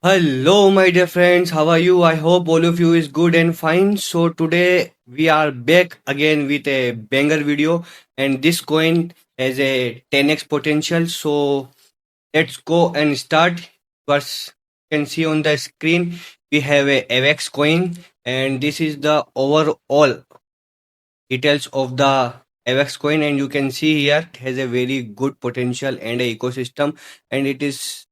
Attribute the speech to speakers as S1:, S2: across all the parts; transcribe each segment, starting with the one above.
S1: Hello, my dear friends. How are you? I hope all of you is good and fine. So today we are back again with a banger video, and this coin has a 10x potential. So let's go and start. First, you can see on the screen we have a AVAX coin, and this is the overall details of the AVAX coin, and you can see here it has a very good potential and a ecosystem, and it is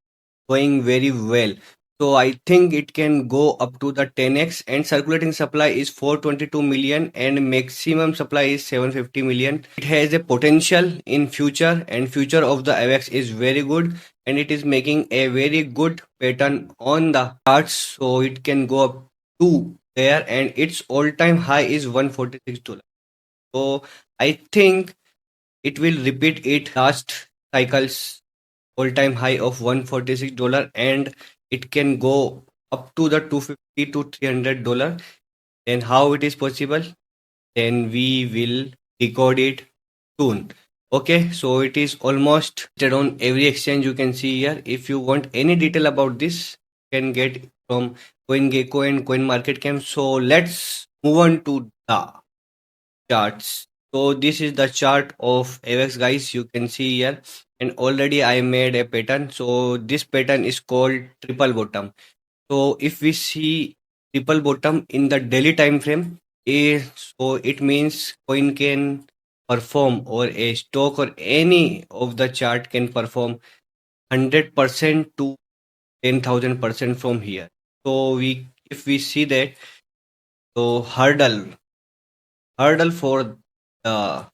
S1: going very well. So I think it can go up to the 10x, and circulating supply is 422 million and maximum supply is 750 million. It has a potential in future, and future of the AVAX is very good, and it is making a very good pattern on the charts, so it can go up to there, and its all-time high is $146. So I think it will repeat it last cycles all-time high of $146, and it can go up to the 250 to $300. Then how it is possible? Then we will record it soon. Okay, so it is almost listed on every exchange you can see here. If you want any detail about this, you can get from CoinGecko and CoinMarketCap. So let's move on to the charts. So this is the chart of AVAX, guys. You can see here, and already I made a pattern. So this pattern is called triple bottom. So if we see triple bottom in the daily time frame, so it means coin can perform, or a stock or any of the chart can perform 100% to 10,000% from here. So we, if we see that, so hurdle for the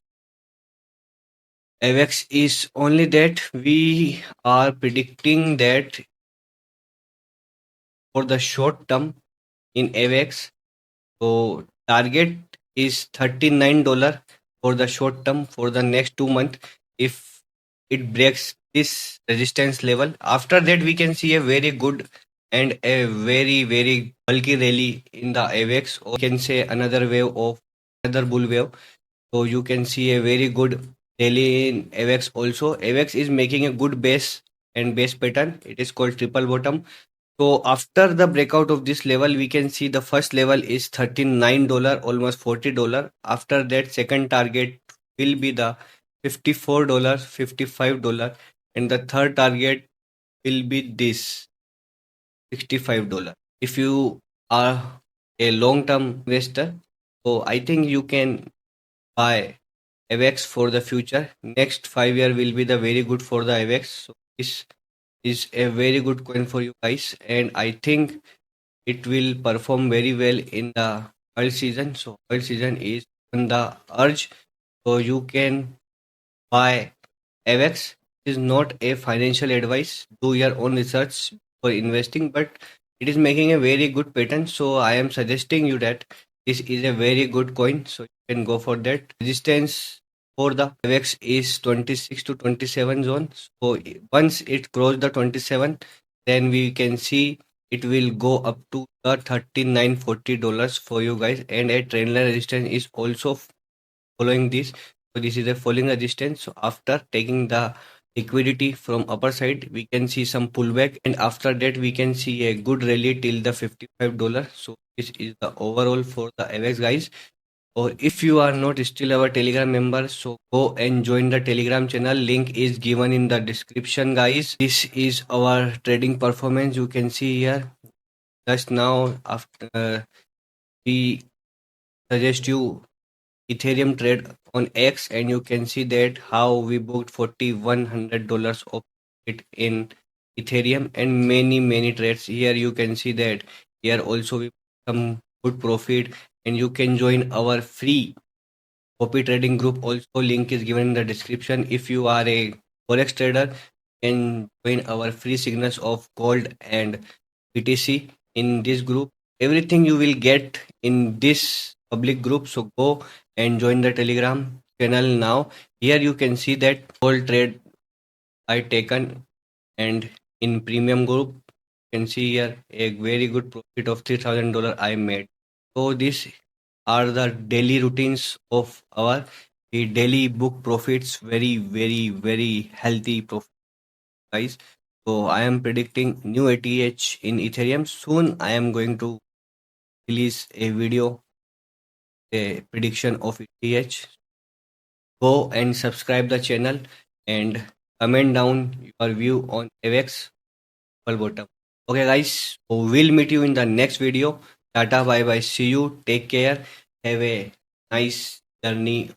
S1: AVAX is only that we are predicting that for the short term in AVAX, so target is $39 for the short term for the next 2 months. If it breaks this resistance level, after that we can see a very good and a very bulky rally in the AVAX, or you can say another wave of another bull wave. So you can see a very good daily in AVAX also. AVAX is making a good base and base pattern. It is called triple bottom. So after the breakout of this level, we can see the first level is $39, almost $40. After that, second target will be the $54, $55, and the third target will be this $65. If you are a long-term investor, so I think you can buy AVAX for the future. Next 5 year will be the very good for the AVAX. So this is a very good coin for you guys, and I think it will perform very well in the oil season. So oil season is on the urge, so you can buy AVAX. Is not a financial advice. Do your own research for investing, but it is making a very good pattern. So I am suggesting you that this is a very good coin. So you can go for that. Resistance for the AVAX is 26 to 27 zone. So once it cross the 27, then we can see it will go up to the $39.40 for you guys, and a trendline resistance is also following this. So this is a falling resistance. So after taking the liquidity from upper side, we can see some pullback, and after that we can see a good rally till the $55. So this is the overall for the AVAX, guys. Or if you are not still our Telegram member, so go and join the Telegram channel. Link is given in the description, guys. This is our trading performance. You can see here. Just now, after we suggest you Ethereum trade on X, and you can see that how we booked $4,100 of it in Ethereum, and many trades. Here you can see that here also we some good profit, and you can join our free copy trading group. Also link is given in the description. If you are a forex trader, you can join our free signals of gold and BTC in this group. Everything you will get in this public group. So go and join the Telegram channel now. Here you can see that whole trade I taken, and in premium group you can see here a very good profit of $3,000 I made. So these are the daily routines of our daily book profits. Very healthy profit, guys. So I am predicting new ATH in Ethereum. Soon I am going to release a video, a prediction of ETH. Go and subscribe the channel and comment down your view on AVAX bottom. Okay guys, so we'll meet you in the next video. Tata, bye bye, see you, take care, have a nice journey